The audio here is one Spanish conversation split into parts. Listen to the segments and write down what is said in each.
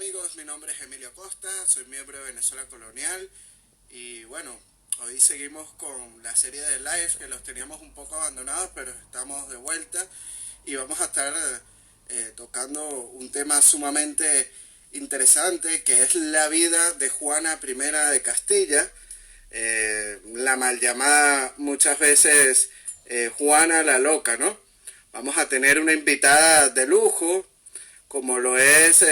amigos, mi nombre es Emilio Costa, soy miembro de Venezuela Colonial y bueno, hoy seguimos con la serie de live que los teníamos un poco abandonados, pero estamos de vuelta y vamos a estar tocando un tema sumamente interesante que es la vida de Juana I de Castilla, la mal llamada muchas veces Juana la Loca, ¿no? Vamos a tener una invitada de lujo, como lo es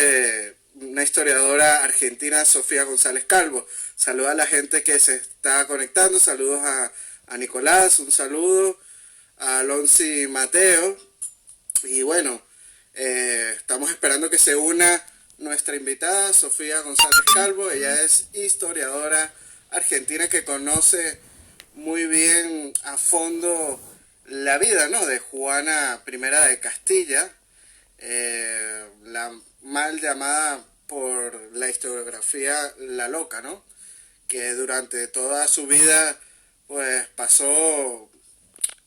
una historiadora argentina, Sofía González Calvo. Saluda a la gente que se está conectando, saludos a Nicolás, un saludo a Alonso Mateo. Y bueno, estamos esperando que se una nuestra invitada, Sofía González Calvo. Ella es historiadora argentina que conoce muy bien a fondo la vida, ¿no?, de Juana I de Castilla, la mal llamada por la historiografía la Loca, ¿no?, que durante toda su vida pues pasó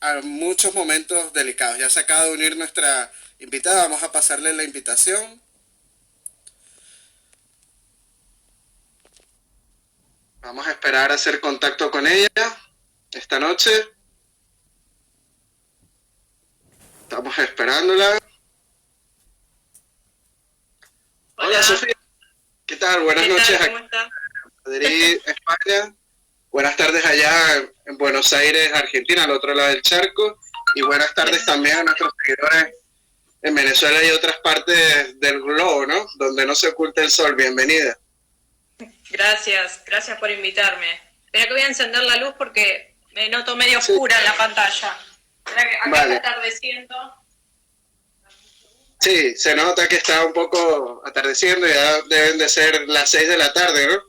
a muchos momentos delicados. Ya se acaba de unir nuestra invitada, vamos a pasarle la invitación. Vamos a esperar a hacer contacto con ella esta noche. Estamos esperándola. Hola Sofía, ¿qué tal? Buenas noches. ¿Cómo está? Madrid, España. Buenas tardes allá en Buenos Aires, Argentina, al otro lado del charco. Y buenas tardes también a nuestros seguidores en Venezuela y otras partes del globo, ¿no?, donde no se oculta el sol. Bienvenida. Gracias por invitarme. Espera que voy a encender la luz porque me noto medio oscura en la pantalla. Espera que acá Vale. está atardeciendo. Sí, se nota que está un poco atardeciendo, ya deben de ser las 6 de la tarde, ¿no?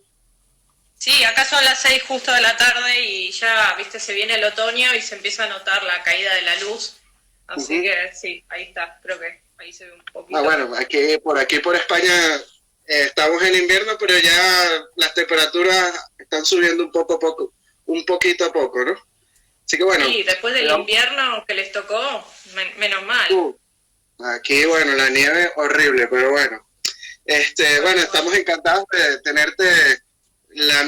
Sí, acá son las 6 justo de la tarde y ya, viste, se viene el otoño y se empieza a notar la caída de la luz. Así que sí, ahí está, creo que ahí se ve un poquito. Bueno, aquí por España estamos en invierno, pero ya las temperaturas están subiendo un poquito a poco, ¿no? Así que bueno. Sí, después del invierno que les tocó, menos mal. Aquí, bueno, la nieve horrible, pero bueno. Bueno, estamos encantados de tenerte la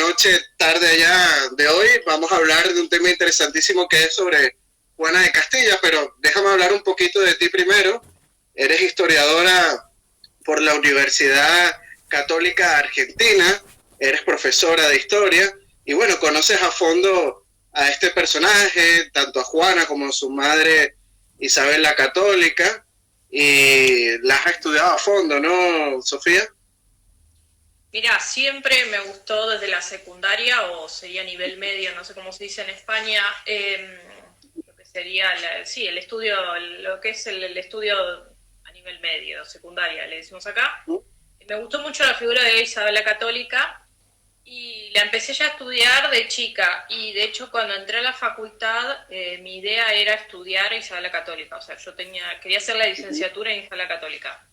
tarde allá de hoy. Vamos a hablar de un tema interesantísimo que es sobre Juana de Castilla, pero déjame hablar un poquito de ti primero. Eres historiadora por la Universidad Católica Argentina, eres profesora de historia y bueno, conoces a fondo a este personaje, tanto a Juana como a su madre Isabel la Católica, y las has estudiado a fondo, ¿no, Sofía? Mira, siempre me gustó desde la secundaria, o sería nivel medio, no sé cómo se dice en España, lo que sería el estudio, lo que es el estudio a nivel medio, secundaria, le decimos acá. Me gustó mucho la figura de Isabel la Católica y la empecé ya a estudiar de chica, y de hecho cuando entré a la facultad mi idea era estudiar Isabel la Católica, o sea, yo quería hacer la licenciatura en Isabel la Católica.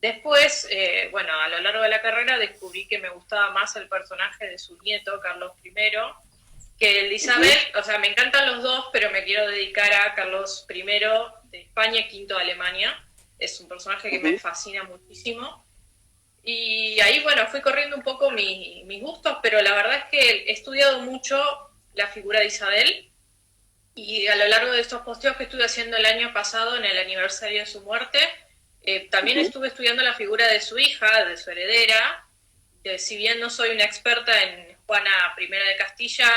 Después, bueno, a lo largo de la carrera descubrí que me gustaba más el personaje de su nieto, Carlos I, que el de Isabel. O sea, me encantan los dos, pero me quiero dedicar a Carlos I de España, V de Alemania. Es un personaje que me fascina muchísimo. Y ahí, bueno, fui corriendo un poco mis gustos, pero la verdad es que he estudiado mucho la figura de Isabel, y a lo largo de estos posteos que estuve haciendo el año pasado en el aniversario de su muerte, también estuve estudiando la figura de su hija, de su heredera. Si bien no soy una experta en Juana I de Castilla,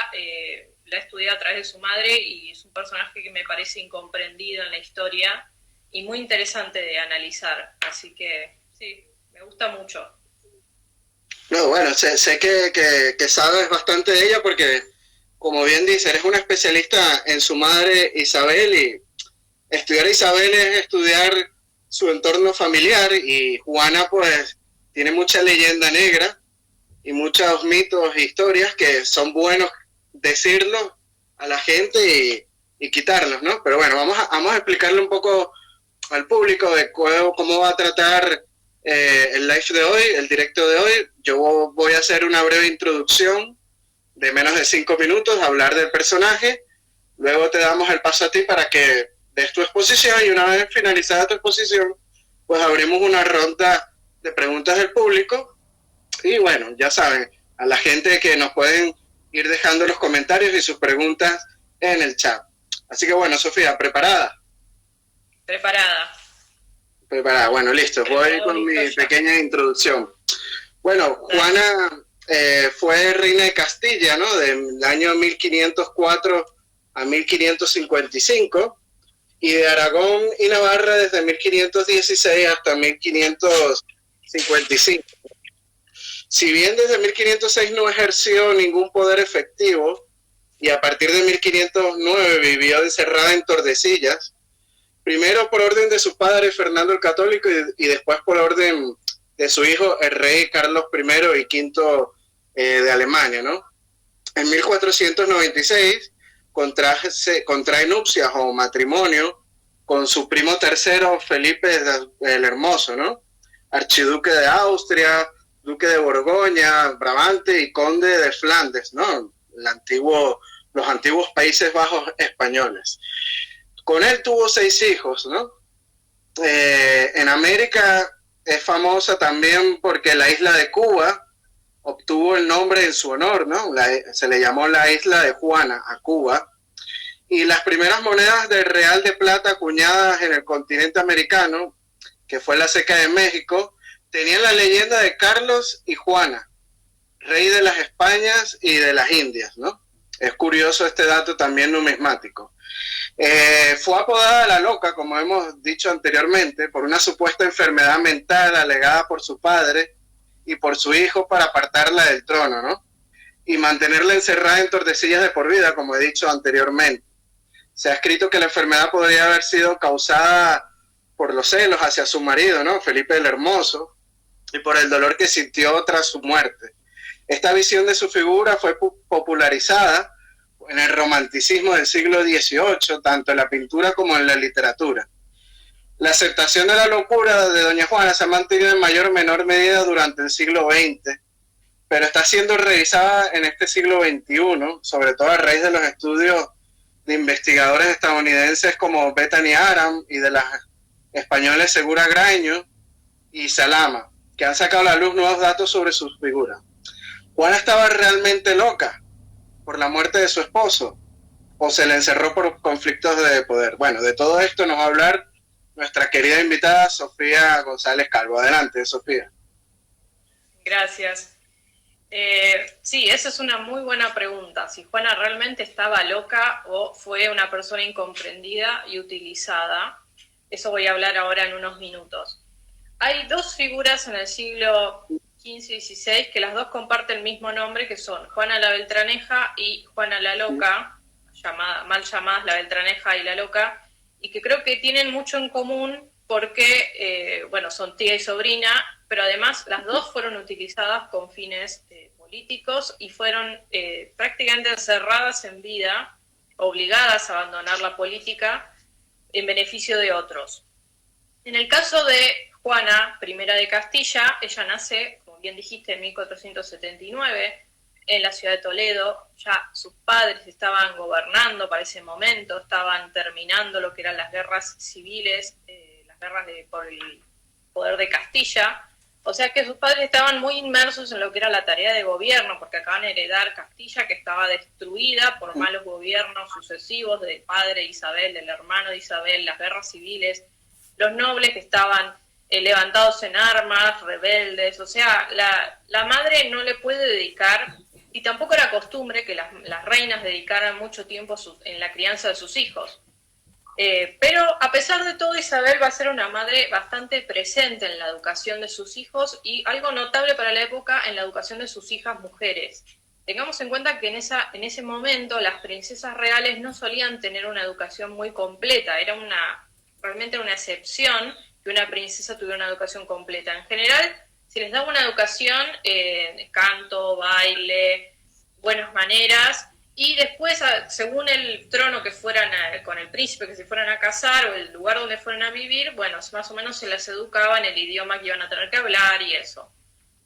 la estudié a través de su madre y es un personaje que me parece incomprendido en la historia y muy interesante de analizar. Así que sí, me gusta mucho. No, bueno, sé que sabes bastante de ella porque, como bien dice, eres una especialista en su madre Isabel, y estudiar a Isabel es estudiar su entorno familiar, y Juana pues tiene mucha leyenda negra y muchos mitos e historias que son buenos decirlo a la gente y quitarlos, ¿no? Pero bueno, vamos a explicarle un poco al público de cómo va a tratar el live de hoy, el directo de hoy. Yo voy a hacer una breve introducción de menos de 5 minutos, hablar del personaje, luego te damos el paso a ti para que des tu exposición, y una vez finalizada tu exposición, pues abrimos una ronda de preguntas del público. Y bueno, ya saben, a la gente que nos pueden ir dejando los comentarios y sus preguntas en el chat. Así que bueno, Sofía, ¿preparada? Preparada. Preparada, bueno, listo. Voy con mi pequeña introducción. Bueno, Juana fue reina de Castilla, ¿no? Del año 1504 a 1555, y de Aragón y Navarra desde 1516 hasta 1555. Si bien desde 1506 no ejerció ningún poder efectivo y a partir de 1509 vivió encerrada en Tordesillas, primero por orden de su padre Fernando el Católico y después por orden de su hijo el rey Carlos I y V de Alemania, ¿no? En 1496 contrae nupcias o matrimonio con su primo tercero Felipe el Hermoso, ¿no? Archiduque de Austria, duque de Borgoña, Brabante y conde de Flandes, ¿no? Los antiguos Países Bajos españoles. Con él tuvo 6 hijos, ¿no? En América es famosa también porque la isla de Cuba obtuvo el nombre en su honor, ¿no? Se le llamó la isla de Juana a Cuba. Y las primeras monedas de real de plata acuñadas en el continente americano, que fue la Seca de México, tenían la leyenda de Carlos y Juana, rey de las Españas y de las Indias, ¿no? Es curioso este dato también numismático. Fue apodada la Loca, como hemos dicho anteriormente, por una supuesta enfermedad mental alegada por su padre y por su hijo para apartarla del trono, ¿no? Y mantenerla encerrada en Tordesillas de por vida, como he dicho anteriormente. Se ha escrito que la enfermedad podría haber sido causada por los celos hacia su marido, ¿no? Felipe el Hermoso, y por el dolor que sintió tras su muerte. Esta visión de su figura fue popularizada en el romanticismo del siglo XVIII, tanto en la pintura como en la literatura. La aceptación de la locura de Doña Juana se ha mantenido en mayor o menor medida durante el siglo XX, pero está siendo revisada en este siglo XXI, sobre todo a raíz de los estudios de investigadores estadounidenses como Bethany Aram y de las españoles Segura Graño y Salama, que han sacado a la luz nuevos datos sobre su figura. ¿Juana estaba realmente loca por la muerte de su esposo o se le encerró por conflictos de poder? Bueno, de todo esto nos va a hablar nuestra querida invitada Sofía González Calvo. Adelante, Sofía. Gracias. Sí, esa es una muy buena pregunta. Si Juana realmente estaba loca o fue una persona incomprendida y utilizada. Eso voy a hablar ahora en unos minutos. Hay 2 figuras en el siglo XV y XVI que las dos comparten el mismo nombre, que son Juana la Beltraneja y Juana la Loca, mal llamadas la Beltraneja y la Loca, y que creo que tienen mucho en común porque, bueno, son tía y sobrina, pero además las dos fueron utilizadas con fines políticos y fueron prácticamente encerradas en vida, obligadas a abandonar la política en beneficio de otros. En el caso de Juana I de Castilla, ella nace, como bien dijiste, en 1479, en la ciudad de Toledo. Ya sus padres estaban gobernando para ese momento, estaban terminando lo que eran las guerras civiles, las guerras por el poder de Castilla. O sea que sus padres estaban muy inmersos en lo que era la tarea de gobierno, porque acaban de heredar Castilla, que estaba destruida por malos gobiernos sucesivos del padre de Isabel, del hermano de Isabel, las guerras civiles, los nobles que estaban levantados en armas, rebeldes. O sea, la madre no le puede dedicar, y tampoco era costumbre que las reinas dedicaran mucho tiempo en la crianza de sus hijos. Pero a pesar de todo, Isabel va a ser una madre bastante presente en la educación de sus hijos y algo notable para la época en la educación de sus hijas mujeres. Tengamos en cuenta que en ese momento las princesas reales no solían tener una educación muy completa, realmente una excepción que una princesa tuviera una educación completa. En general, se les daba una educación canto, baile, buenas maneras, y después, según el trono que fueran con el príncipe que se fueran a casar o el lugar donde fueran a vivir, bueno, más o menos se les educaba en el idioma que iban a tener que hablar y eso.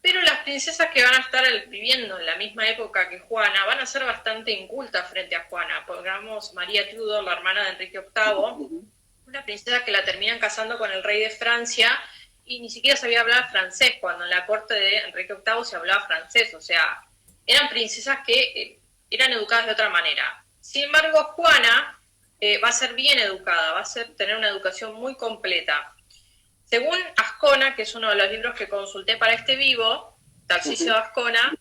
Pero las princesas que van a estar viviendo en la misma época que Juana van a ser bastante incultas frente a Juana. Pongamos María Tudor, la hermana de Enrique VIII, una princesa que la terminan casando con el rey de Francia y ni siquiera sabía hablar francés, cuando en la corte de Enrique VIII se hablaba francés, o sea, eran princesas que eran educadas de otra manera. Sin embargo, Juana va a ser bien educada, va a tener una educación muy completa. Según Ascona, que es uno de los libros que consulté para este vivo, Tarcisio de Ascona,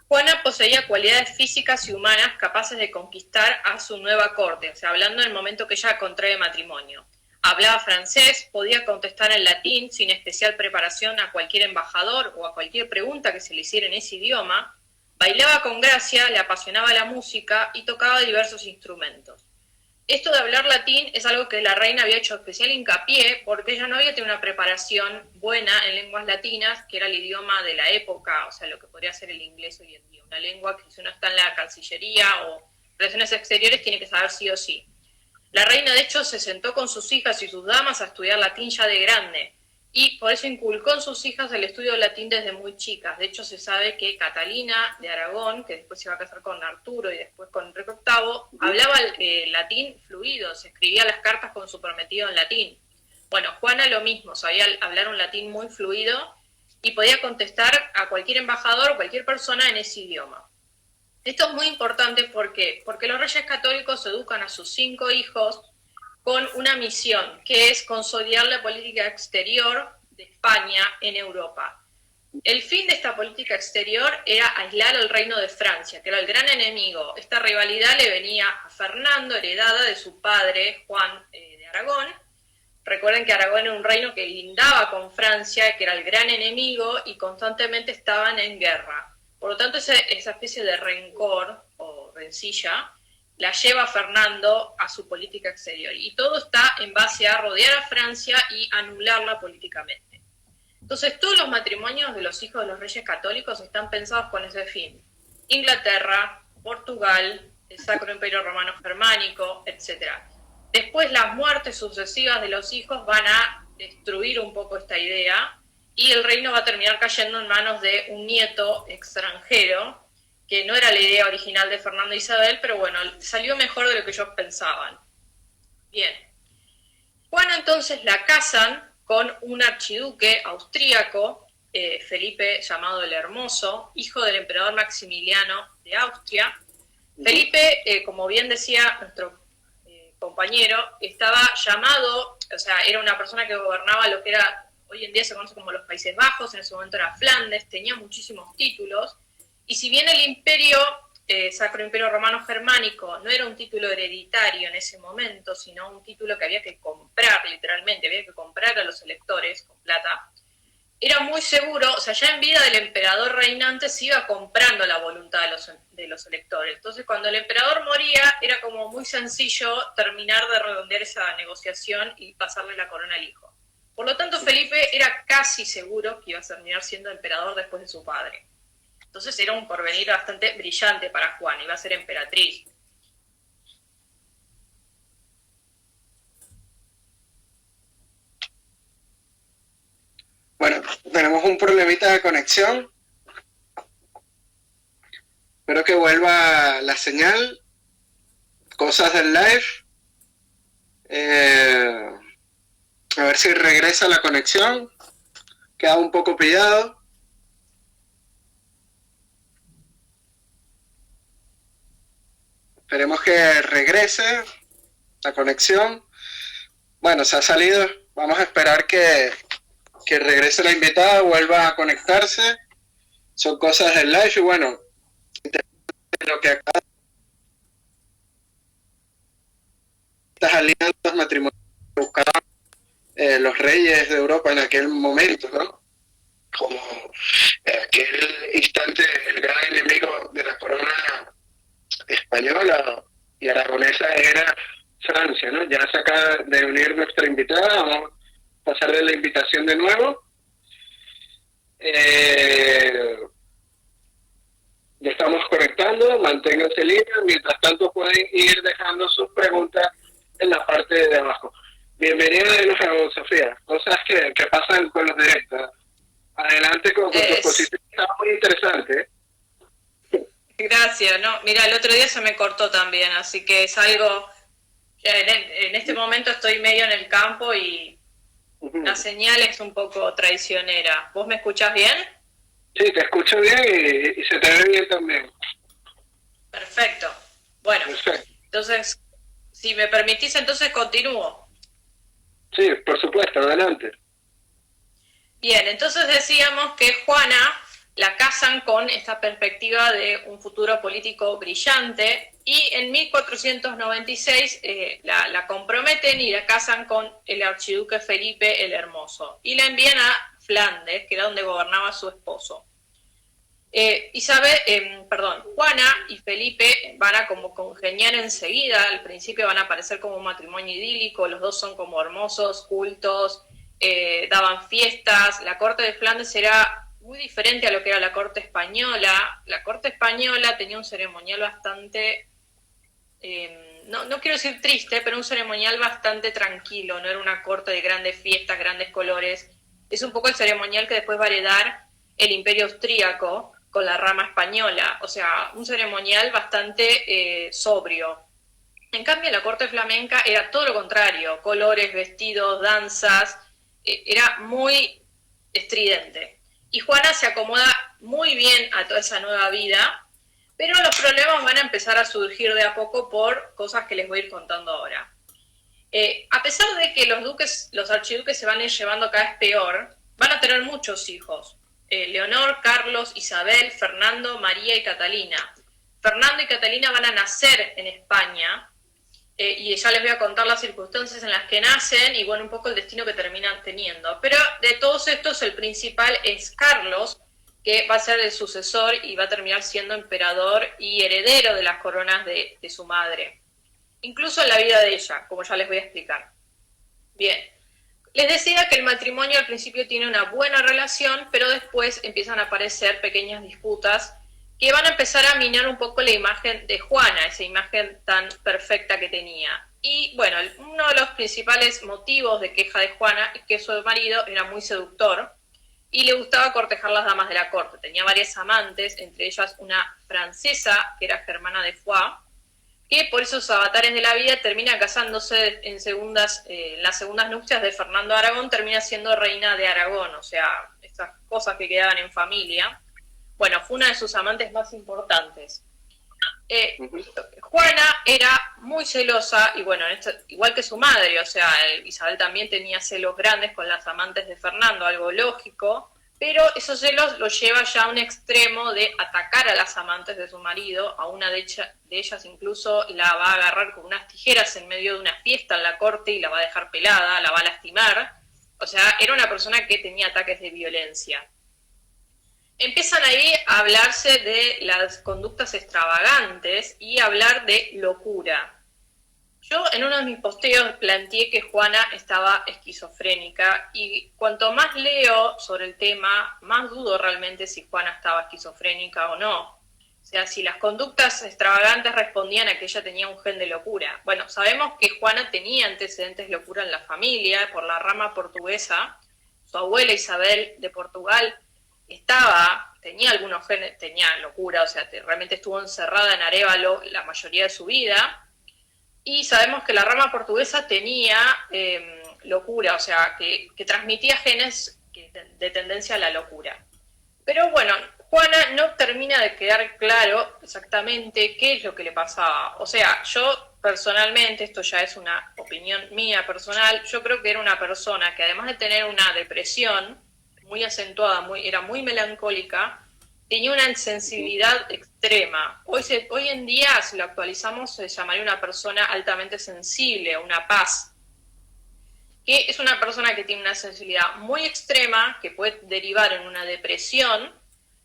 Juana poseía cualidades físicas y humanas capaces de conquistar a su nueva corte, o sea, hablando en el momento que ella contrae matrimonio. Hablaba francés, podía contestar en latín sin especial preparación a cualquier embajador o a cualquier pregunta que se le hiciera en ese idioma, bailaba con gracia, le apasionaba la música y tocaba diversos instrumentos. Esto de hablar latín es algo que la reina había hecho especial hincapié porque ella no había tenido una preparación buena en lenguas latinas, que era el idioma de la época, o sea, lo que podría ser el inglés hoy en día. Una lengua que si uno está en la Cancillería o Relaciones Exteriores tiene que saber sí o sí. La reina, de hecho, se sentó con sus hijas y sus damas a estudiar latín ya de grande, y por eso inculcó en sus hijas el estudio del latín desde muy chicas. De hecho, se sabe que Catalina de Aragón, que después se iba a casar con Arturo y después con Enrique VIII, hablaba latín fluido, se escribía las cartas con su prometido en latín. Bueno, Juana lo mismo, sabía hablar un latín muy fluido y podía contestar a cualquier embajador o cualquier persona en ese idioma. Esto es muy importante porque los reyes católicos educan a sus 5 hijos con una misión, que es consolidar la política exterior de España en Europa. El fin de esta política exterior era aislar al reino de Francia, que era el gran enemigo. Esta rivalidad le venía a Fernando, heredada de su padre, Juan de Aragón. Recuerden que Aragón era un reino que lindaba con Francia, que era el gran enemigo, y constantemente estaban en guerra. Por lo tanto, esa especie de rencor o rencilla la lleva Fernando a su política exterior. Y todo está en base a rodear a Francia y anularla políticamente. Entonces, todos los matrimonios de los hijos de los reyes católicos están pensados con ese fin. Inglaterra, Portugal, el Sacro Imperio Romano Germánico, etc. Después, las muertes sucesivas de los hijos van a destruir un poco esta idea y el reino va a terminar cayendo en manos de un nieto extranjero, que no era la idea original de Fernando e Isabel, pero bueno, salió mejor de lo que ellos pensaban. Bien. Juana entonces la casan con un archiduque austríaco, Felipe, llamado el Hermoso, hijo del emperador Maximiliano de Austria. Felipe, como bien decía nuestro compañero, estaba llamado, o sea, era una persona que gobernaba lo que era, hoy en día se conoce como los Países Bajos, en ese momento era Flandes, tenía muchísimos títulos, y si bien el imperio, Sacro Imperio Romano Germánico, no era un título hereditario en ese momento, sino un título que había que comprar, literalmente, había que comprar a los electores con plata, era muy seguro, o sea, ya en vida del emperador reinante se iba comprando la voluntad de los electores. Entonces, cuando el emperador moría, era como muy sencillo terminar de redondear esa negociación y pasarle la corona al hijo. Por lo tanto, Felipe era casi seguro que iba a terminar siendo emperador después de su padre. Entonces era un porvenir bastante brillante para Juana, iba a ser emperatriz. Bueno, tenemos un problemita de conexión. Espero que vuelva la señal. Cosas del live. A ver si regresa la conexión. Queda un poco pillado. Esperemos que regrese la conexión. Bueno, se ha salido. Vamos a esperar que regrese la invitada, vuelva a conectarse. Son cosas del live y bueno, lo que acá estas alianzas matrimoniales que buscaban los reyes de Europa en aquel momento, ¿no? Como aquel instante el gran enemigo de la corona española y aragonesa era Francia, ¿no? Ya se acaba de unir nuestra invitada, vamos a pasarle la invitación de nuevo. Ya estamos conectando, manténganse en línea, mientras tanto pueden ir dejando sus preguntas en la parte de abajo. Bienvenida de nuevo, Sofía. Cosas que pasan con los directos. Adelante con tu exposición, está muy interesante. Gracias, no, mira, el otro día se me cortó también, así que es algo, en este momento estoy medio en el campo y La señal es un poco traicionera. ¿Vos me escuchás bien? Sí, te escucho bien y se te ve bien también. Perfecto. Bueno, Perfecto. entonces, si me permitís, entonces continúo. Sí, por supuesto, adelante. Bien, entonces decíamos que Juana la casan con esta perspectiva de un futuro político brillante y en 1496 la comprometen y la casan con el archiduque Felipe el Hermoso y la envían a Flandes, que era donde gobernaba su esposo. Juana y Felipe van a como congeniar enseguida, al principio van a parecer como un matrimonio idílico, los dos son como hermosos, cultos, daban fiestas, la corte de Flandes era muy diferente a lo que era la corte española. La corte española tenía un ceremonial bastante, no quiero decir triste, pero un ceremonial bastante tranquilo, no era una corte de grandes fiestas, grandes colores. Es un poco el ceremonial que después va a heredar el Imperio Austríaco con la rama española, o sea, un ceremonial bastante sobrio. En cambio, la corte flamenca era todo lo contrario, colores, vestidos, danzas, era muy estridente. Y Juana se acomoda muy bien a toda esa nueva vida, pero los problemas van a empezar a surgir de a poco por cosas que les voy a ir contando ahora. A pesar de que los archiduques se van a ir llevando cada vez peor, van a tener muchos hijos. Leonor, Carlos, Isabel, Fernando, María y Catalina. Fernando y Catalina van a nacer en España, y ya les voy a contar las circunstancias en las que nacen y bueno, un poco el destino que terminan teniendo. Pero de todos estos, el principal es Carlos, que va a ser el sucesor y va a terminar siendo emperador y heredero de las coronas de su madre. Incluso en la vida de ella, como ya les voy a explicar. Bien, les decía que el matrimonio al principio tiene una buena relación, pero después empiezan a aparecer pequeñas disputas que van a empezar a minar un poco la imagen de Juana, esa imagen tan perfecta que tenía. Y bueno, uno de los principales motivos de queja de Juana es que su marido era muy seductor y le gustaba cortejar las damas de la corte. Tenía varias amantes, entre ellas una francesa que era Germana de Foix, que por esos avatares de la vida termina casándose en las segundas nupcias de Fernando de Aragón, termina siendo reina de Aragón, o sea, estas cosas que quedaban en familia. Bueno, fue una de sus amantes más importantes. Juana era muy celosa, y bueno, igual que su madre, o sea, Isabel también tenía celos grandes con las amantes de Fernando, algo lógico, pero esos celos los lleva ya a un extremo de atacar a las amantes de su marido. A una de ellas incluso la va a agarrar con unas tijeras en medio de una fiesta en la corte y la va a dejar pelada, la va a lastimar. O sea, era una persona que tenía ataques de violencia. Empiezan ahí a hablarse de las conductas extravagantes y a hablar de locura. Yo en uno de mis posteos planteé que Juana estaba esquizofrénica y cuanto más leo sobre el tema, más dudo realmente si Juana estaba esquizofrénica o no. O sea, si las conductas extravagantes respondían a que ella tenía un gen de locura. Bueno, sabemos que Juana tenía antecedentes de locura en la familia por la rama portuguesa. Su abuela Isabel de Portugal tenía algunos genes, tenía locura, o sea, realmente estuvo encerrada en Arévalo la mayoría de su vida. Y sabemos que la rama portuguesa tenía locura, o sea, que transmitía genes de tendencia a la locura. Pero bueno, Juana no termina de quedar claro exactamente qué es lo que le pasaba. O sea, yo personalmente, esto ya es una opinión mía personal, yo creo que era una persona que además de tener una depresión muy acentuada, era muy melancólica, tenía una insensibilidad extrema. Hoy en día, si lo actualizamos, se llamaría una persona altamente sensible, una paz, que es una persona que tiene una sensibilidad muy extrema, que puede derivar en una depresión,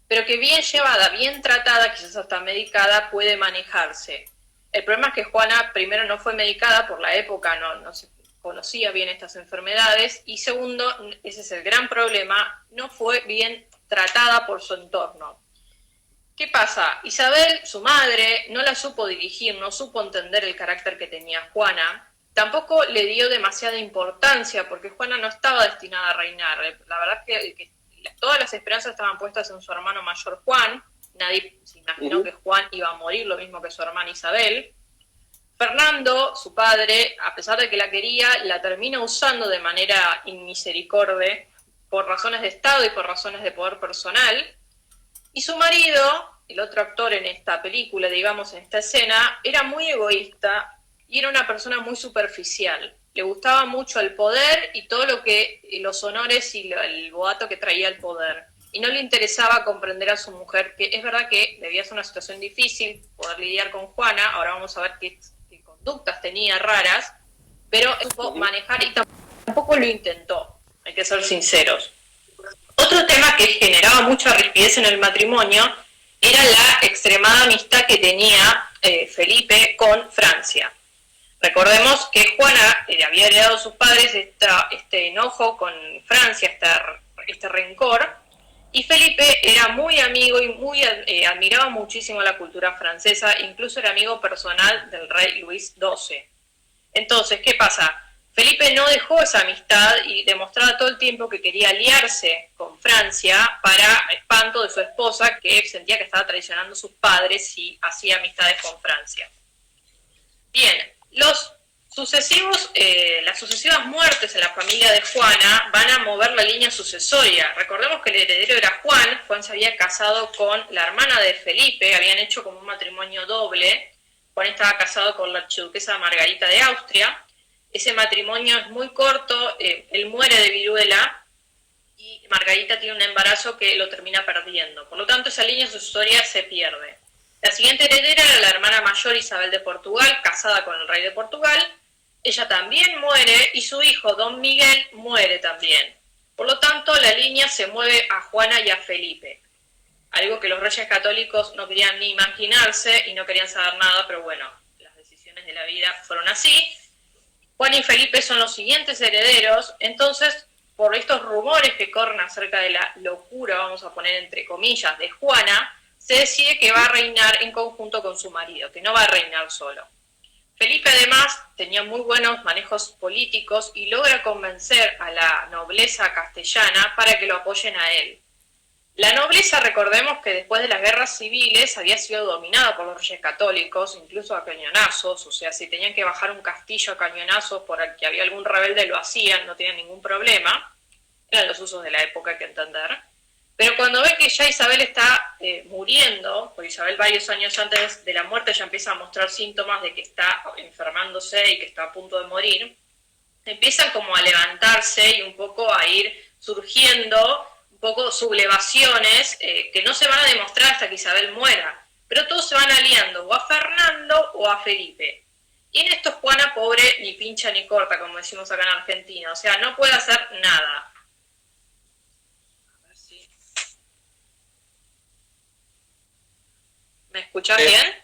pero que bien llevada, bien tratada, quizás hasta medicada, puede manejarse. El problema es que Juana primero no fue medicada por la época, no se conocía bien estas enfermedades, y segundo, ese es el gran problema, no fue bien tratada por su entorno. ¿Qué pasa? Isabel, su madre, no la supo dirigir, no supo entender el carácter que tenía Juana, tampoco le dio demasiada importancia, porque Juana no estaba destinada a reinar. La verdad es que todas las esperanzas estaban puestas en su hermano mayor Juan, nadie se imaginó que Juan iba a morir lo mismo que su hermana Isabel. Fernando, su padre, a pesar de que la quería, la termina usando de manera inmisericordia por razones de Estado y por razones de poder personal. Y su marido, el otro actor en esta película, digamos, en esta escena, era muy egoísta y era una persona muy superficial. Le gustaba mucho el poder y todo lo que, los honores y el boato que traía el poder. Y no le interesaba comprender a su mujer, que es verdad que debía ser una situación difícil poder lidiar con Juana. Ahora vamos a ver qué conductas tenía raras, pero supo manejar y tampoco lo intentó, hay que ser sinceros. Otro tema que generaba mucha rigidez en el matrimonio era la extremada amistad que tenía Felipe con Francia. Recordemos que Juana había heredado a sus padres este enojo con Francia, este rencor, y Felipe era muy amigo y admiraba muchísimo la cultura francesa, incluso era amigo personal del rey Luis XII. Entonces, ¿qué pasa? Felipe no dejó esa amistad y demostraba todo el tiempo que quería aliarse con Francia para espanto de su esposa, que sentía que estaba traicionando a sus padres y hacía amistades con Francia. Bien, las sucesivas muertes en la familia de Juana van a mover la línea sucesoria. Recordemos que el heredero era Juan. Juan se había casado con la hermana de Felipe, habían hecho como un matrimonio doble. Juan estaba casado con la archiduquesa Margarita de Austria. Ese matrimonio es muy corto, él muere de viruela y Margarita tiene un embarazo que lo termina perdiendo. Por lo tanto, esa línea sucesoria se pierde. La siguiente heredera era la hermana mayor Isabel de Portugal, casada con el rey de Portugal. Ella también muere y su hijo Don Miguel muere también. Por lo tanto, la línea se mueve a Juana y a Felipe. Algo que los reyes católicos no querían ni imaginarse y no querían saber nada, pero bueno, las decisiones de la vida fueron así. Juan y Felipe son los siguientes herederos, entonces, por estos rumores que corren acerca de la locura, vamos a poner entre comillas, de Juana, se decide que va a reinar en conjunto con su marido, que no va a reinar solo. Felipe además tenía muy buenos manejos políticos y logra convencer a la nobleza castellana para que lo apoyen a él. La nobleza, recordemos que después de las guerras civiles había sido dominada por los reyes católicos, incluso a cañonazos, o sea, si tenían que bajar un castillo a cañonazos por el que había algún rebelde lo hacían, no tenían ningún problema, eran los usos de la época, hay que entender. Pero cuando ve que ya Isabel está muriendo, porque Isabel varios años antes de la muerte ya empieza a mostrar síntomas de que está enfermándose y que está a punto de morir, empiezan como a levantarse y un poco a ir surgiendo un poco sublevaciones que no se van a demostrar hasta que Isabel muera, pero todos se van aliando o a Fernando o a Felipe. Y en esto Juana, pobre, ni pincha ni corta, como decimos acá en Argentina, o sea, no puede hacer nada. ¿Me escuchas bien?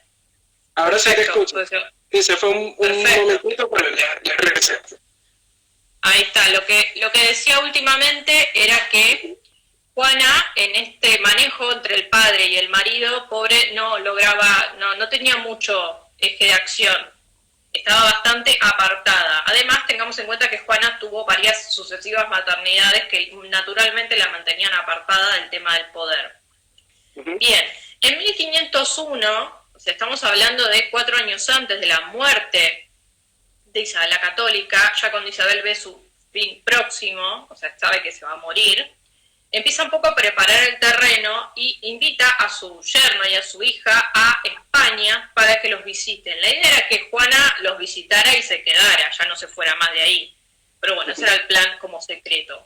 Ahora sí te escucho. Perfecto. Sí, se fue un momentito, pero ya regresé. Ahí está. Lo que decía últimamente era que Juana, en este manejo entre el padre y el marido, pobre, no tenía mucho eje de acción. Estaba bastante apartada. Además, tengamos en cuenta que Juana tuvo varias sucesivas maternidades que naturalmente la mantenían apartada del tema del poder. Bien. En 1501, o sea, estamos hablando de 4 años antes de la muerte de Isabel la Católica, ya cuando Isabel ve su fin próximo, o sea, sabe que se va a morir, empieza un poco a preparar el terreno y invita a su yerno y a su hija a España para que los visiten. La idea era que Juana los visitara y se quedara, ya no se fuera más de ahí. Pero bueno, ese era el plan como secreto.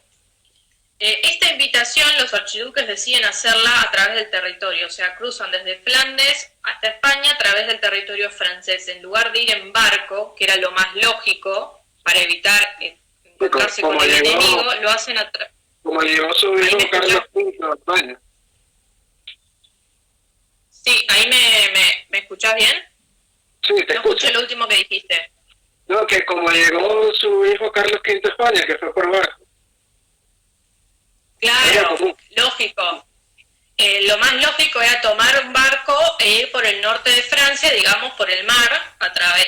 Esta invitación los archiduques deciden hacerla a través del territorio, o sea, cruzan desde Flandes hasta España a través del territorio francés, en lugar de ir en barco, que era lo más lógico para evitar encontrarse con el enemigo, lo hacen a través. Como llegó su hijo Carlos V a España. Sí, ahí me escuchás bien. Sí, te no escucho. Escuché lo último que dijiste. No, que como llegó su hijo Carlos V a España, que fue por barco. Claro, lógico. Lo más lógico era tomar un barco e ir por el norte de Francia, digamos por el mar,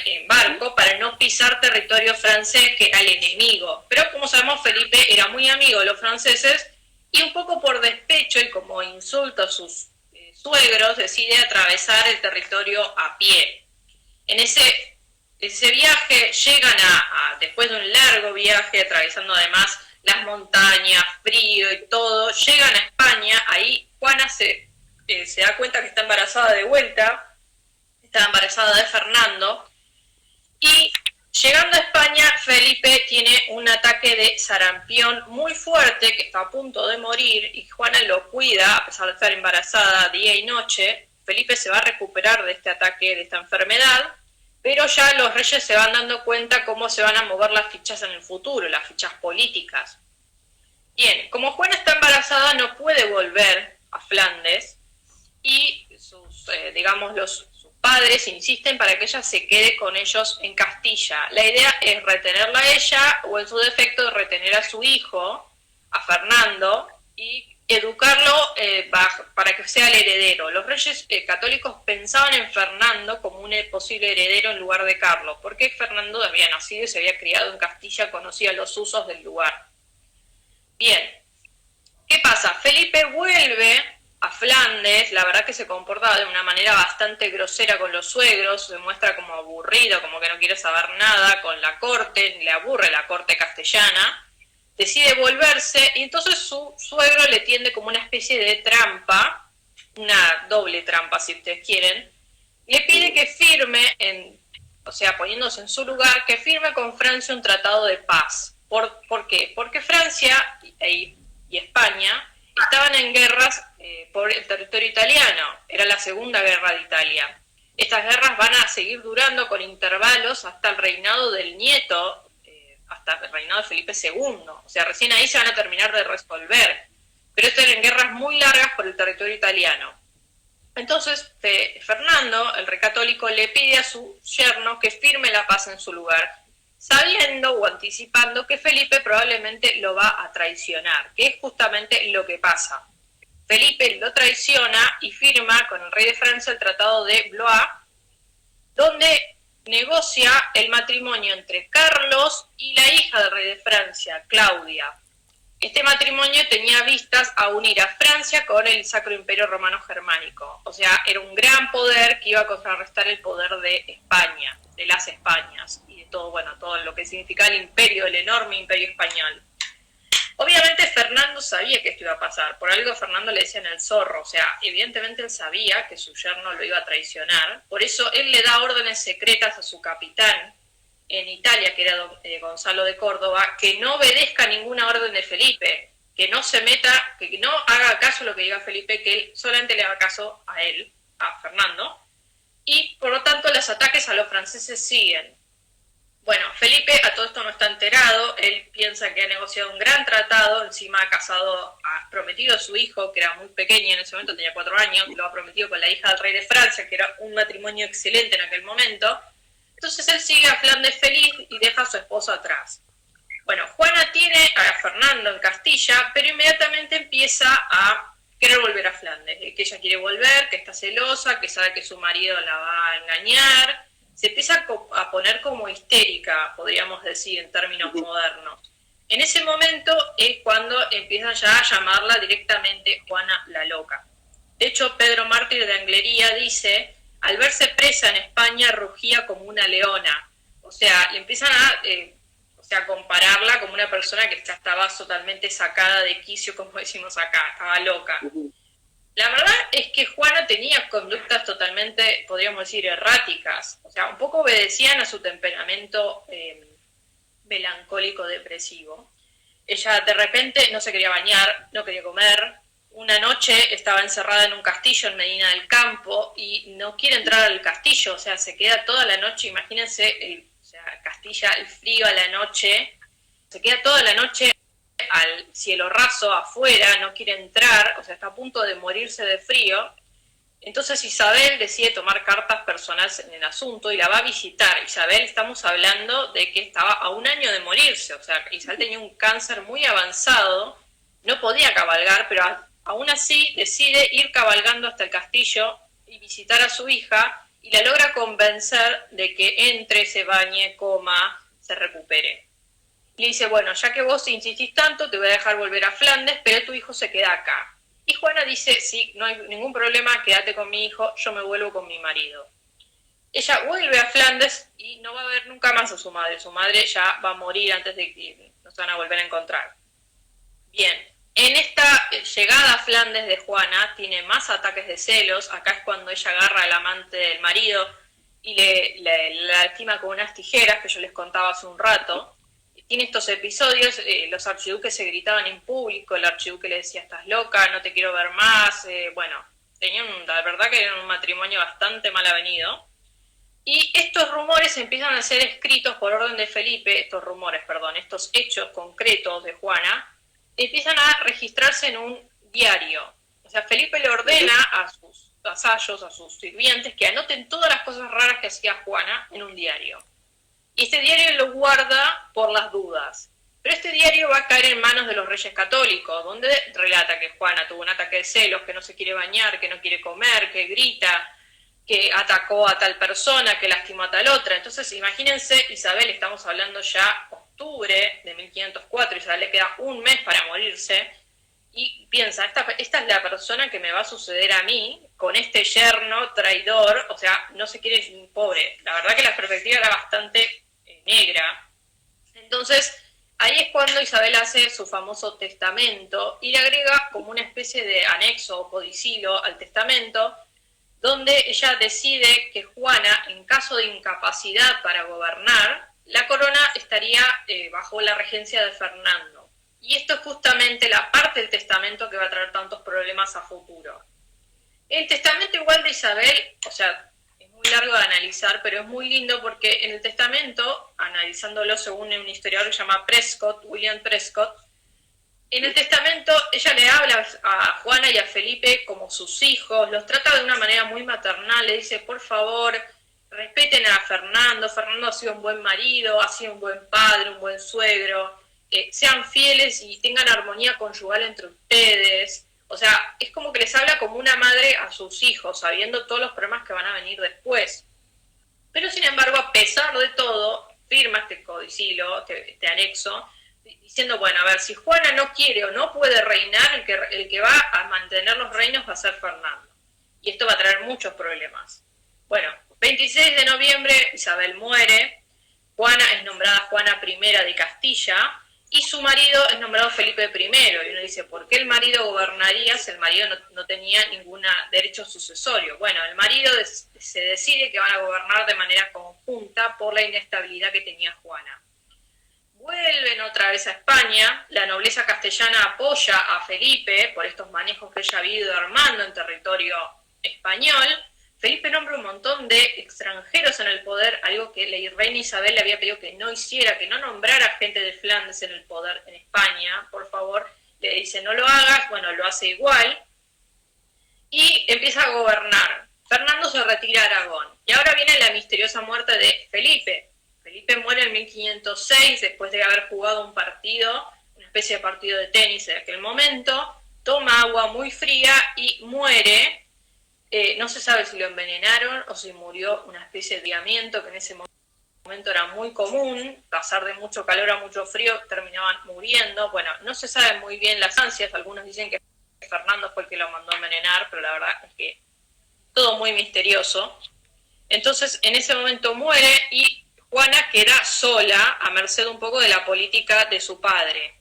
en barco, para no pisar territorio francés, que era el enemigo. Pero como sabemos, Felipe era muy amigo de los franceses y un poco por despecho y como insulto a sus suegros, decide atravesar el territorio a pie. En ese ese viaje llegan después de un largo viaje, atravesando además las montañas, frío y todo, llegan a España. Ahí Juana se da cuenta que está embarazada de vuelta, está embarazada de Fernando, y llegando a España, Felipe tiene un ataque de sarampión muy fuerte, que está a punto de morir, y Juana lo cuida, a pesar de estar embarazada día y noche. Felipe se va a recuperar de este ataque, de esta enfermedad, pero ya los reyes se van dando cuenta cómo se van a mover las fichas en el futuro, las fichas políticas. Bien, como Juana está embarazada, no puede volver a Flandes, y sus padres insisten para que ella se quede con ellos en Castilla. La idea es retenerla a ella, o en su defecto retener a su hijo, a Fernando, y educarlo para que sea el heredero. Los reyes católicos pensaban en Fernando como un posible heredero en lugar de Carlos, porque Fernando había nacido y se había criado en Castilla, conocía los usos del lugar. Bien, ¿qué pasa? Felipe vuelve a Flandes, la verdad que se comporta de una manera bastante grosera con los suegros, se muestra como aburrido, como que no quiere saber nada con la corte, le aburre la corte castellana, decide volverse, y entonces su suegro le tiende como una especie de trampa, una doble trampa si ustedes quieren, le pide que firme, poniéndose en su lugar, que firme con Francia un tratado de paz. ¿Por qué? Porque Francia y España estaban en guerras por el territorio italiano, era la Segunda Guerra de Italia. Estas guerras van a seguir durando con intervalos hasta el reinado del nieto, hasta el reinado de Felipe II, o sea, recién ahí se van a terminar de resolver, pero estas eran guerras muy largas por el territorio italiano. Entonces Fernando, el rey católico, le pide a su yerno que firme la paz en su lugar, sabiendo o anticipando que Felipe probablemente lo va a traicionar, que es justamente lo que pasa. Felipe lo traiciona y firma con el rey de Francia el Tratado de Blois, donde negocia el matrimonio entre Carlos y la hija del rey de Francia, Claudia. Este matrimonio tenía vistas a unir a Francia con el Sacro Imperio Romano Germánico, o sea, era un gran poder que iba a contrarrestar el poder de España, de las Españas, y de todo lo que significaba el imperio, el enorme imperio español. Obviamente Fernando sabía que esto iba a pasar, por algo a Fernando le decían el zorro, o sea, evidentemente él sabía que su yerno lo iba a traicionar, por eso él le da órdenes secretas a su capitán en Italia, que era Gonzalo de Córdoba, que no obedezca ninguna orden de Felipe, que no se meta, que no haga caso a lo que diga Felipe, que él solamente le haga caso a él, a Fernando, y por lo tanto los ataques a los franceses siguen. Bueno, Felipe a todo esto no está enterado, él piensa que ha negociado un gran tratado, encima ha prometido a su hijo, que era muy pequeño en ese momento, tenía 4 años, lo ha prometido con la hija del rey de Francia, que era un matrimonio excelente en aquel momento. Entonces él sigue a Flandes feliz y deja a su esposo atrás. Bueno, Juana tiene a Fernando en Castilla, pero inmediatamente empieza a querer volver a Flandes, que ella quiere volver, que está celosa, que sabe que su marido la va a engañar. Se empieza a poner como histérica, podríamos decir en términos modernos. En ese momento es cuando empiezan ya a llamarla directamente Juana la Loca. De hecho, Pedro Mártir de Anglería dice: al verse presa en España rugía como una leona. O sea, le empiezan a compararla como una persona que estaba totalmente sacada de quicio, como decimos acá, estaba loca. La verdad es que Juana tenía conductas totalmente, podríamos decir, erráticas. O sea, un poco obedecían a su temperamento melancólico, depresivo. Ella de repente no se quería bañar, no quería comer. Una noche estaba encerrada en un castillo en Medina del Campo y no quiere entrar al castillo, o sea, se queda toda la noche, imagínense, Castilla, el frío a la noche, se queda toda la noche al cielo raso afuera, no quiere entrar, o sea, está a punto de morirse de frío. Entonces Isabel decide tomar cartas personales en el asunto y la va a visitar. Isabel, estamos hablando de que estaba a 1 año de morirse, o sea, Isabel tenía un cáncer muy avanzado, no podía cabalgar, pero aún así decide ir cabalgando hasta el castillo y visitar a su hija, y la logra convencer de que entre, se bañe, coma, se recupere. Le dice: bueno, ya que vos insistís tanto, te voy a dejar volver a Flandes, pero tu hijo se queda acá. Y Juana dice: sí, no hay ningún problema, quédate con mi hijo, yo me vuelvo con mi marido. ella vuelve a Flandes y no va a ver nunca más a su madre. Su madre ya va a morir antes de que no se van a volver a encontrar. Bien, en esta llegada a Flandes de Juana tiene más ataques de celos. Acá es cuando ella agarra al amante del marido y le lastima con unas tijeras que yo les contaba hace un rato. Tiene estos episodios, los archiduques se gritaban en público, el archiduque le decía estás loca, no te quiero ver más, bueno, la verdad que era un matrimonio bastante mal avenido. Y estos rumores empiezan a ser escritos por orden de Felipe, estos hechos concretos de Juana, empiezan a registrarse en un diario. O sea, Felipe le ordena a sus vasallos, a sus sirvientes, que anoten todas las cosas raras que hacía Juana en un diario. Y este diario lo guarda por las dudas. Pero este diario va a caer en manos de los reyes católicos, donde relata que Juana tuvo un ataque de celos, que no se quiere bañar, que no quiere comer, que grita, que atacó a tal persona, que lastimó a tal otra. Entonces, imagínense, Isabel, estamos hablando ya octubre de 1504, Isabel le queda un mes para morirse, y piensa, esta es la persona que me va a suceder a mí, con este yerno traidor, o sea, no se quiere, pobre. La verdad que la perspectiva era bastante negra. Entonces, ahí es cuando Isabel hace su famoso testamento y le agrega como una especie de anexo o codicilo al testamento, donde ella decide que Juana, en caso de incapacidad para gobernar, la corona estaría bajo la regencia de Fernando. Y esto es justamente la parte del testamento que va a traer tantos problemas a futuro. El testamento igual de Isabel, o sea, es muy largo de analizar, pero es muy lindo porque en el testamento, analizándolo según un historiador que se llama Prescott, William Prescott, en el testamento ella le habla a Juana y a Felipe como sus hijos, los trata de una manera muy maternal, le dice, por favor, respeten a Fernando, Fernando ha sido un buen marido, ha sido un buen padre, un buen suegro, sean fieles y tengan armonía conyugal entre ustedes. O sea, es como que les habla como una madre a sus hijos, sabiendo todos los problemas que van a venir después. Pero sin embargo, a pesar de todo, firma este codicilo, este anexo, diciendo, bueno, a ver, si Juana no quiere o no puede reinar, el que va a mantener los reinos va a ser Fernando. Y esto va a traer muchos problemas. Bueno, 26 de noviembre Isabel muere, Juana es nombrada Juana I de Castilla, y su marido es nombrado Felipe I. Y uno dice, ¿por qué el marido gobernaría si el marido no tenía ningún derecho sucesorio? Bueno, el marido se decide que van a gobernar de manera conjunta por la inestabilidad que tenía Juana. Vuelven otra vez a España, la nobleza castellana apoya a Felipe por estos manejos que ella había ido armando en territorio español. Felipe nombra un montón de extranjeros en el poder, algo que la reina Isabel le había pedido que no hiciera, que no nombrara gente de Flandes en el poder en España, por favor. Le dice, no lo hagas, bueno, lo hace igual. Y empieza a gobernar. Fernando se retira a Aragón. Y ahora viene la misteriosa muerte de Felipe. Felipe muere en 1506, después de haber jugado un partido, una especie de partido de tenis en aquel momento, toma agua muy fría y muere. No se sabe si lo envenenaron o si murió una especie de ahogamiento, que en ese momento era muy común, pasar de mucho calor a mucho frío, terminaban muriendo. Bueno, no se sabe muy bien las ansias, algunos dicen que Fernando fue el que lo mandó a envenenar, pero la verdad es que todo muy misterioso. Entonces, en ese momento muere y Juana queda sola, a merced un poco de la política de su padre.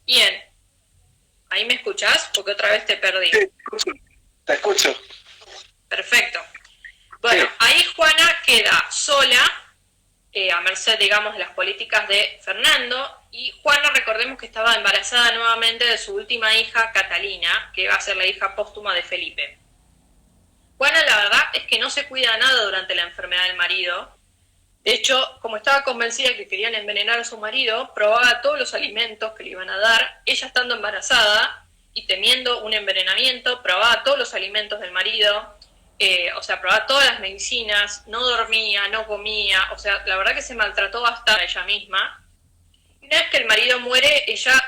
Bien, ¿ahí me escuchás? Porque otra vez te perdí. Sí, te escucho. Perfecto. Bueno, sí. Ahí Juana queda sola, a merced, digamos, de las políticas de Fernando, y Juana, recordemos que estaba embarazada nuevamente de su última hija, Catalina, que va a ser la hija póstuma de Felipe. Juana, la verdad, es que no se cuida nada durante la enfermedad del marido. De hecho, como estaba convencida que querían envenenar a su marido, probaba todos los alimentos que le iban a dar, ella estando embarazada, y temiendo un envenenamiento, probaba todos los alimentos del marido, o sea, probaba todas las medicinas, no dormía, no comía, o sea, la verdad que se maltrató bastante a ella misma. Y una vez que el marido muere, ella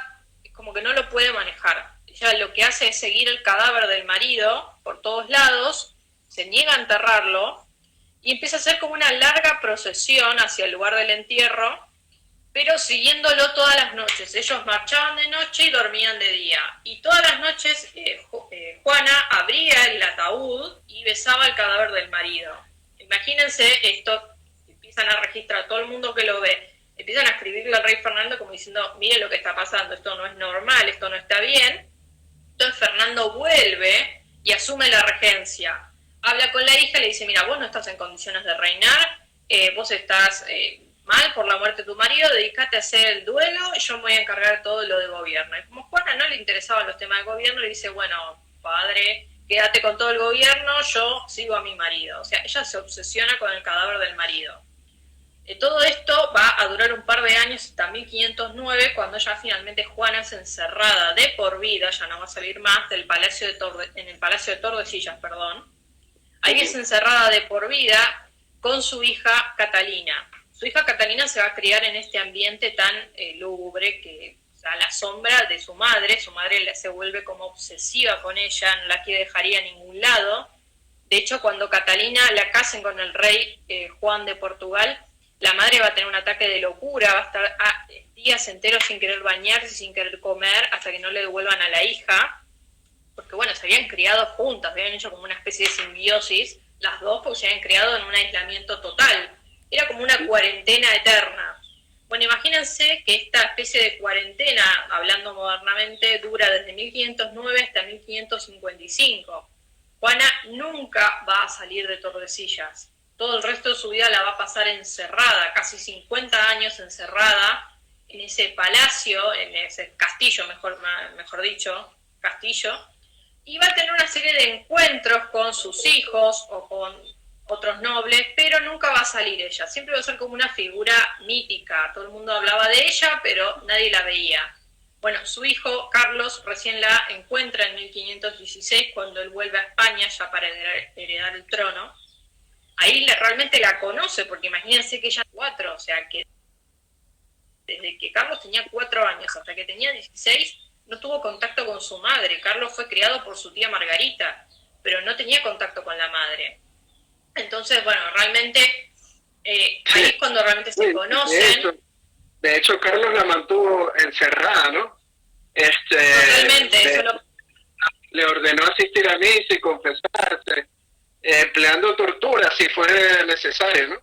como que no lo puede manejar. Ella lo que hace es seguir el cadáver del marido por todos lados, se niega a enterrarlo, y empieza a hacer como una larga procesión hacia el lugar del entierro, pero siguiéndolo todas las noches. Ellos marchaban de noche y dormían de día. Y todas las noches Juana abría el ataúd y besaba el cadáver del marido. Imagínense esto, empiezan a registrar a todo el mundo que lo ve, empiezan a escribirle al rey Fernando como diciendo, mire lo que está pasando, esto no es normal, esto no está bien. Entonces Fernando vuelve y asume la regencia. Habla con la hija y le dice, mira, vos no estás en condiciones de reinar, vos estás mal por la muerte de tu marido, dedícate a hacer el duelo y yo me voy a encargar de todo lo de gobierno. Y como Juana no le interesaban los temas de gobierno, le dice, bueno, padre, quédate con todo el gobierno, yo sigo a mi marido. O sea, ella se obsesiona con el cadáver del marido. Todo esto va a durar un par de años hasta 1509, cuando ya finalmente Juana es encerrada de por vida, ya no va a salir más, en el Palacio de Tordesillas, perdón. Ahí es encerrada de por vida con su hija Catalina. Su hija Catalina se va a criar en este ambiente tan lúgubre que, o sea, a la sombra de su madre se vuelve como obsesiva con ella, no la quiere dejar ir a ningún lado. De hecho, cuando Catalina la casen con el rey Juan de Portugal, la madre va a tener un ataque de locura, va a estar días enteros sin querer bañarse, sin querer comer, hasta que no le devuelvan a la hija, porque bueno, se habían criado juntas, habían hecho como una especie de simbiosis, las dos, porque se habían criado en un aislamiento total, era como una cuarentena eterna. Bueno, imagínense que esta especie de cuarentena, hablando modernamente, dura desde 1509 hasta 1555. Juana nunca va a salir de Tordesillas. Todo el resto de su vida la va a pasar encerrada, casi 50 años encerrada en ese palacio, en ese castillo, mejor dicho, castillo, y va a tener una serie de encuentros con sus hijos o con otros nobles, pero nunca va a salir ella, siempre va a ser como una figura mítica, todo el mundo hablaba de ella, pero nadie la veía. Bueno, su hijo Carlos recién la encuentra en 1516, cuando él vuelve a España ya para heredar el trono. Ahí realmente la conoce, porque imagínense que ella es 4, o sea que desde que Carlos tenía 4 años hasta que tenía 16, no tuvo contacto con su madre. Carlos fue criado por su tía Margarita, pero no tenía contacto con la madre. Entonces, bueno, realmente ahí es cuando realmente se conocen. De hecho, Carlos la mantuvo encerrada, ¿no? Totalmente, le ordenó asistir a misa y confesarse, empleando tortura si fue necesario, ¿no?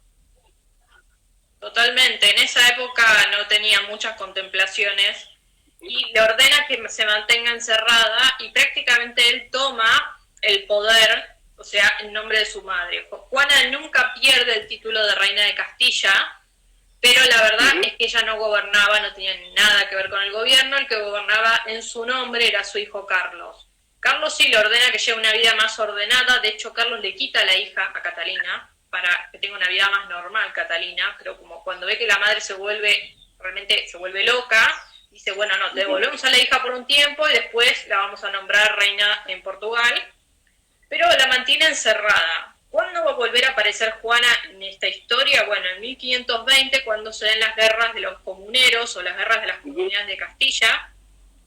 Totalmente, en esa época no tenía muchas contemplaciones y le ordena que se mantenga encerrada y prácticamente él toma el poder, o sea, en nombre de su madre. Juana nunca pierde el título de reina de Castilla, pero la verdad es que ella no gobernaba, no tenía nada que ver con el gobierno, el que gobernaba en su nombre era su hijo Carlos. Carlos sí le ordena que lleve una vida más ordenada, de hecho Carlos le quita a la hija a Catalina para que tenga una vida más normal Catalina, pero como cuando ve que la madre realmente se vuelve loca, dice, bueno, no, devolvemos a la hija por un tiempo y después la vamos a nombrar reina en Portugal, pero la mantiene encerrada. ¿Cuándo va a volver a aparecer Juana en esta historia? Bueno, en 1520, cuando se den las guerras de los comuneros o las guerras de las comunidades de Castilla,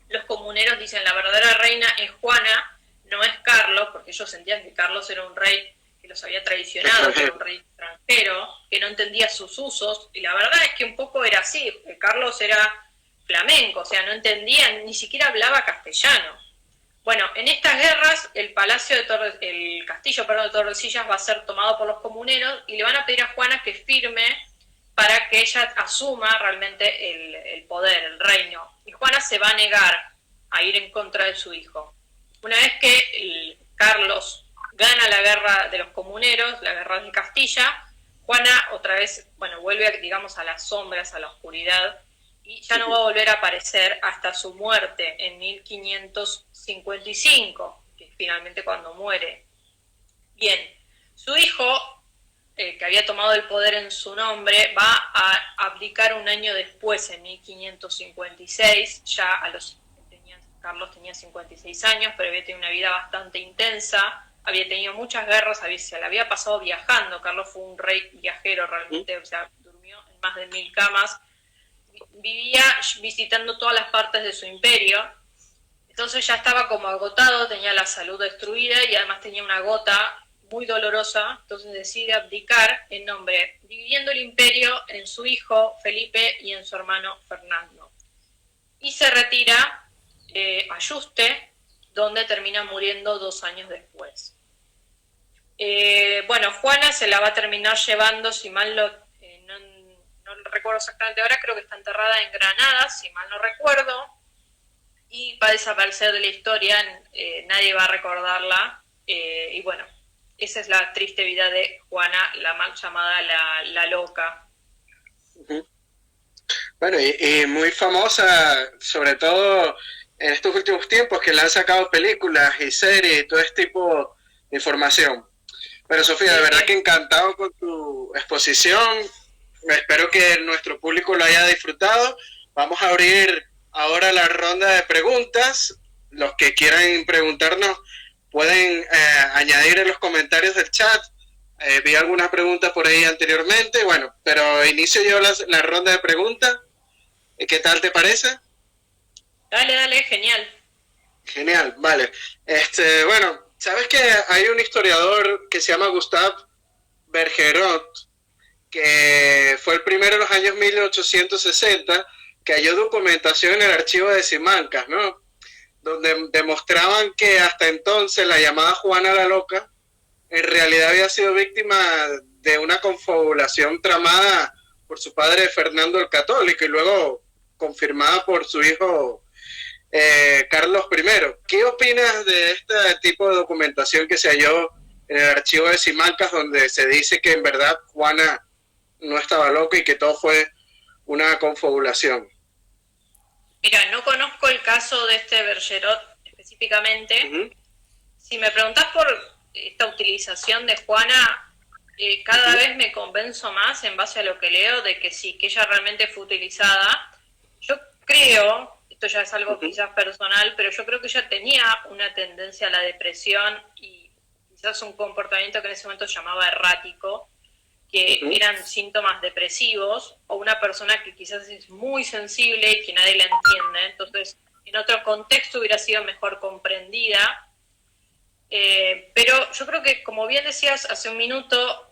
los comuneros dicen la verdadera reina es Juana, no es Carlos, porque ellos sentían que Carlos era un rey que los había traicionado, que era un rey extranjero, que no entendía sus usos, y la verdad es que un poco era así, que Carlos era flamenco, o sea, no entendía, ni siquiera hablaba castellano. Bueno, en estas guerras el castillo de Tordesillas va a ser tomado por los comuneros y le van a pedir a Juana que firme para que ella asuma realmente el poder, el reino. Y Juana se va a negar a ir en contra de su hijo. Una vez que Carlos gana la guerra de los comuneros, la guerra de Castilla, Juana otra vez, bueno, vuelve, digamos, a las sombras, a la oscuridad, y ya no va a volver a aparecer hasta su muerte en 1555, que es finalmente cuando muere. Bien, su hijo, que había tomado el poder en su nombre, va a abdicar un año después, en 1556, Carlos tenía 56 años, pero había tenido una vida bastante intensa, había tenido muchas guerras, se la había pasado viajando. Carlos fue un rey viajero realmente, o sea, durmió en más de 1000 camas, vivía visitando todas las partes de su imperio, entonces ya estaba como agotado, tenía la salud destruida y además tenía una gota muy dolorosa, entonces decide abdicar dividiendo el imperio en su hijo Felipe y en su hermano Fernando. Y se retira a Yuste, donde termina muriendo 2 años después. Bueno, Juana se la va a terminar llevando, si mal no lo recuerdo exactamente ahora, creo que está enterrada en Granada, si mal no recuerdo, y va a desaparecer de la historia, nadie va a recordarla, y bueno, esa es la triste vida de Juana, la mal llamada la loca. Ujú. Bueno, y muy famosa, sobre todo en estos últimos tiempos, que le han sacado películas y series y todo este tipo de información. Pero Sofía, de Sí, verdad que sí. encantado con tu exposición. Espero que nuestro público lo haya disfrutado. Vamos a abrir ahora la ronda de preguntas. Los que quieran preguntarnos pueden añadir en los comentarios del chat. Vi algunas preguntas por ahí anteriormente. Bueno, pero inicio yo la ronda de preguntas. ¿Qué tal te parece? Dale, dale, genial. Genial, vale. Bueno, ¿sabes que hay un historiador que se llama Gustave Bergerot, que fue el primero en los años 1860, que halló documentación en el archivo de Simancas, ¿no? Donde demostraban que hasta entonces la llamada Juana la Loca en realidad había sido víctima de una confabulación tramada por su padre Fernando el Católico y luego confirmada por su hijo Carlos I. ¿Qué opinas de este tipo de documentación que se halló en el archivo de Simancas, donde se dice que en verdad Juana no estaba loca y que todo fue una confabulación? Mira, no conozco el caso de este Bergerot específicamente. Uh-huh. Si me preguntás por esta utilización de Juana, cada Uh-huh. vez me convenzo más en base a lo que leo de que sí, que ella realmente fue utilizada. Yo creo, esto ya es algo Uh-huh. quizás personal, pero yo creo que ella tenía una tendencia a la depresión y quizás un comportamiento que en ese momento llamaba errático, que Uh-huh. eran síntomas depresivos, o una persona que quizás es muy sensible y que nadie la entiende, entonces en otro contexto hubiera sido mejor comprendida. Pero yo creo que, como bien decías hace un minuto,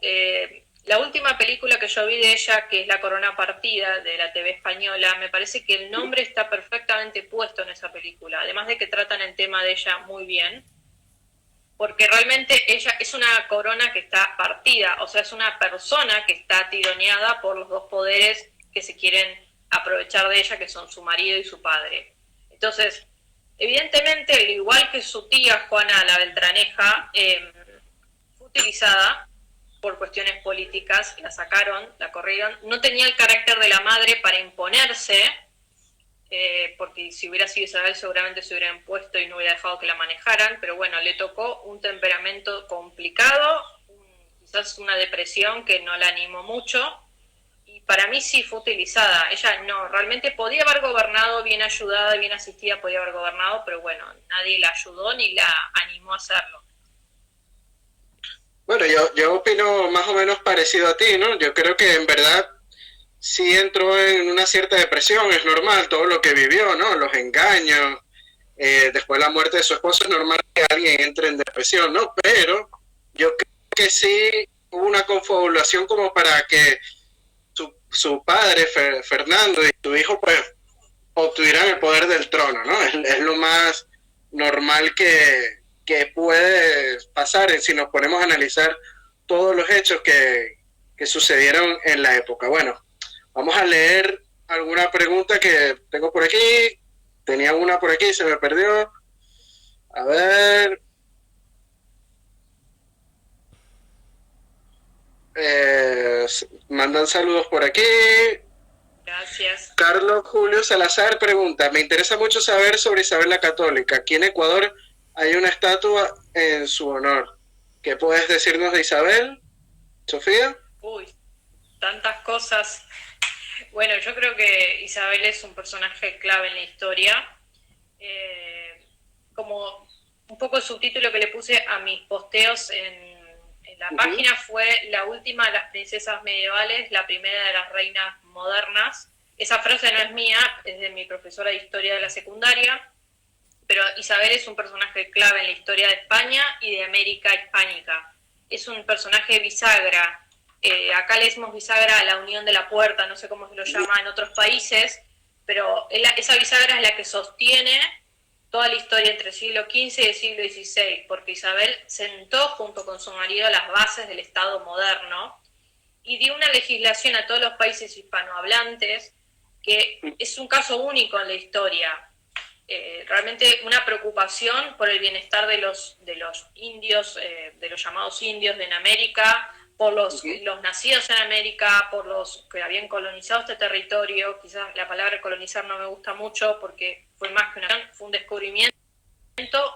la última película que yo vi de ella, que es La Corona Partida, de la TV española, me parece que el nombre está perfectamente puesto en esa película, además de que tratan el tema de ella muy bien, porque realmente ella es una corona que está partida, o sea, es una persona que está tironeada por los dos poderes que se quieren aprovechar de ella, que son su marido y su padre. Entonces, evidentemente, al igual que su tía Juana la Beltraneja, fue utilizada por cuestiones políticas, la sacaron, la corrieron, no tenía el carácter de la madre para imponerse, porque si hubiera sido Isabel seguramente se hubiera impuesto y no hubiera dejado que la manejaran, pero bueno, le tocó un temperamento complicado, quizás una depresión que no la animó mucho, y para mí sí fue utilizada. Ella no, realmente podía haber gobernado bien ayudada, bien asistida, podía haber gobernado, pero bueno, nadie la ayudó ni la animó a hacerlo. Bueno, yo opino más o menos parecido a ti, ¿no? Yo creo que en verdad sí entró en una cierta depresión, es normal todo lo que vivió, ¿no? Los engaños, después de la muerte de su esposo, es normal que alguien entre en depresión, ¿no? Pero yo creo que sí hubo una confabulación como para que su padre, Fernando, y su hijo, pues, obtuvieran el poder del trono, ¿no? Es lo más normal que puede pasar si nos ponemos a analizar todos los hechos que sucedieron en la época. Bueno, vamos a leer alguna pregunta que tengo por aquí. Tenía una por aquí, se me perdió. A ver. Mandan saludos por aquí. Gracias. Carlos Julio Salazar pregunta, me interesa mucho saber sobre Isabel la Católica. Aquí en Ecuador hay una estatua en su honor. ¿Qué puedes decirnos de Isabel, Sofía? Uy, tantas cosas. Bueno, yo creo que Isabel es un personaje clave en la historia. Como un poco el subtítulo que le puse a mis posteos en la página fue la última de las princesas medievales, la primera de las reinas modernas. Esa frase no es mía, es de mi profesora de historia de la secundaria, pero Isabel es un personaje clave en la historia de España y de América hispánica. Es un personaje bisagra. Acá le decimos bisagra a la unión de la puerta, no sé cómo se lo llama en otros países, pero esa bisagra es la que sostiene toda la historia entre el siglo XV y el siglo XVI, porque Isabel sentó junto con su marido las bases del Estado moderno y dio una legislación a todos los países hispanohablantes que es un caso único en la historia. Realmente una preocupación por el bienestar de los indios, de los llamados indios en América, por los nacidos en América, por los que habían colonizado este territorio. Quizás la palabra colonizar no me gusta mucho porque fue más que fue un descubrimiento,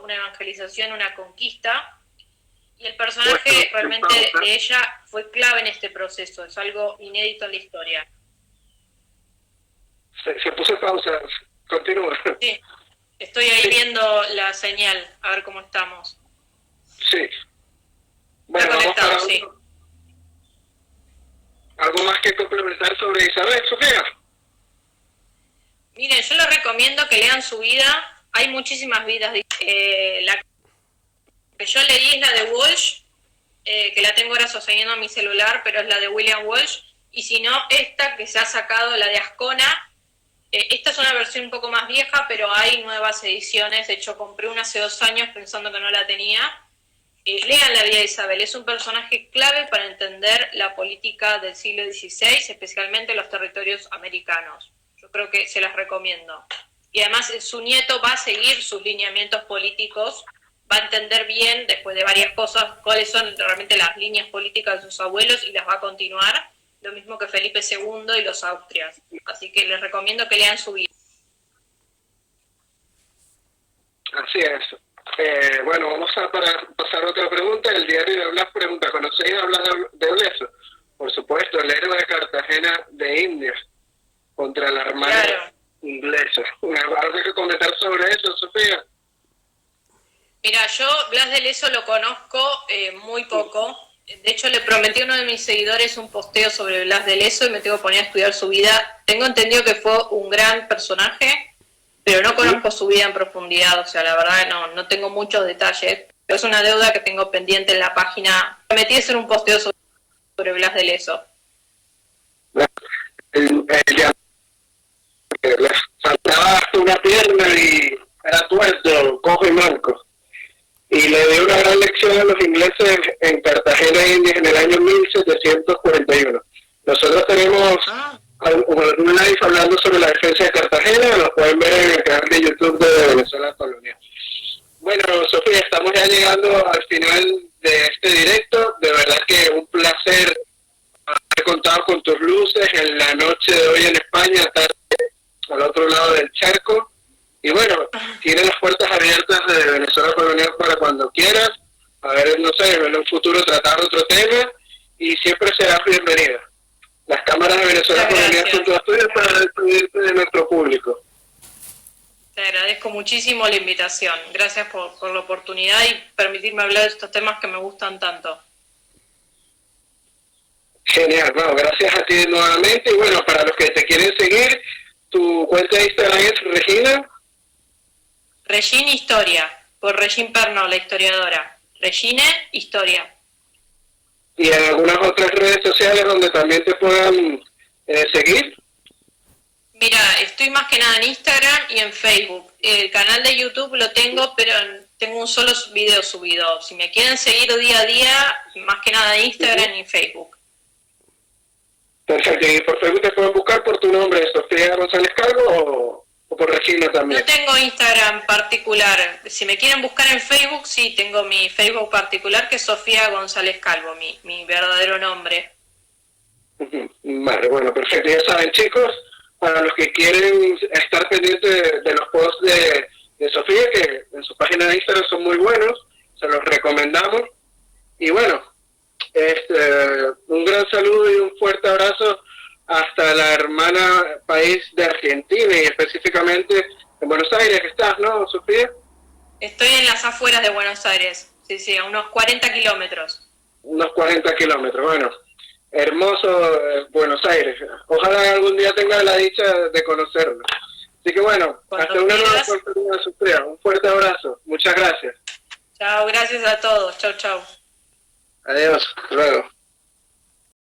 una evangelización, una conquista, y el personaje realmente de ella fue clave en este proceso, es algo inédito en la historia. Se puso pausa, continúa. Sí, estoy ahí viendo la señal, a ver cómo estamos. Sí. Bueno, vamos para sí. ¿Algo más que complementar sobre Isabel, Sofía? Miren, yo les recomiendo que lean su vida. Hay muchísimas vidas. La que yo leí es la de Walsh, que la tengo ahora sosteniendo en mi celular, pero es la de William Walsh. Y si no, esta que se ha sacado, la de Ascona. Esta es una versión un poco más vieja, pero hay nuevas ediciones. De hecho, compré una hace 2 años pensando que no la tenía. Lean la vida de Isabel, es un personaje clave para entender la política del siglo XVI, especialmente los territorios americanos. Yo creo que se las recomiendo. Y además su nieto va a seguir sus lineamientos políticos, va a entender bien, después de varias cosas, cuáles son realmente las líneas políticas de sus abuelos y las va a continuar, lo mismo que Felipe II y los Austrias. Así que les recomiendo que lean su vida. Así es. Bueno, vamos a pasar a otra pregunta. El diario de Blas pregunta, ¿conocéis a Blas de Bleso? Por supuesto, el héroe de Cartagena de Indias contra la Armada inglesa. ¿Algo que comentar sobre eso, Sofía? Mira, yo Blas de Leso lo conozco muy poco. De hecho, le prometí a uno de mis seguidores un posteo sobre Blas de Leso y me tengo que poner a estudiar su vida. Tengo entendido que fue un gran personaje, pero no conozco su vida en profundidad, o sea, la verdad no tengo muchos detalles, pero es una deuda que tengo pendiente en la página. Prometí hacer un posteo sobre Blas de Leso. Le faltaba una pierna y era tuerto, cojo y manco. Y le dio una gran lección a los ingleses en Cartagena, Indias, en el año 1741. Nosotros tenemos un live hablando sobre la defensa de Cartagena, lo pueden ver en el canal de YouTube de Venezuela Colonial. Bueno, Sofía, estamos ya llegando al final de este directo. De verdad que un placer haber contado con tus luces en la noche de hoy en España, tarde al otro lado del charco. Y bueno, tienes las puertas abiertas de Venezuela Colonial para cuando quieras. A ver, no sé, en un futuro tratar otro tema y siempre serás bienvenida. Las cámaras de Venezuela Colonial son todas tuyas para despedirte de nuestro público. Te agradezco muchísimo la invitación. Gracias por la oportunidad y permitirme hablar de estos temas que me gustan tanto. Genial, bueno, gracias a ti nuevamente. Y bueno, para los que te quieren seguir, tu cuenta de Instagram es Regina. Regine Historia, por Regine Pernod, la historiadora. Regine Historia. ¿Y en algunas otras redes sociales donde también te puedan seguir? Mira, estoy más que nada en Instagram y en Facebook. El canal de YouTube lo tengo, pero tengo un solo video subido. Si me quieren seguir día a día, más que nada en Instagram y en Facebook. Perfecto, ¿y por Facebook te pueden buscar por tu nombre, Sofía González Calvo, o por Regina también? No tengo Instagram particular. Si me quieren buscar en Facebook, sí, tengo mi Facebook particular, que es Sofía González Calvo, mi verdadero nombre. Vale, bueno, perfecto. Ya saben, chicos, para los que quieren estar pendientes de los posts de Sofía, que en su página de Instagram son muy buenos, se los recomendamos. Y bueno, un gran saludo y un fuerte abrazo hasta la hermana país de Argentina y específicamente en Buenos Aires, que estás, ¿no, Sofía? Estoy en las afueras de Buenos Aires, sí, a unos 40 kilómetros. Unos 40 kilómetros, bueno, hermoso Buenos Aires. Ojalá algún día tenga la dicha de conocerlo. Así que bueno, cuando hasta una nueva oportunidad, Sofía. Un fuerte abrazo, muchas gracias. Chao, gracias a todos, chau. Adiós, hasta luego.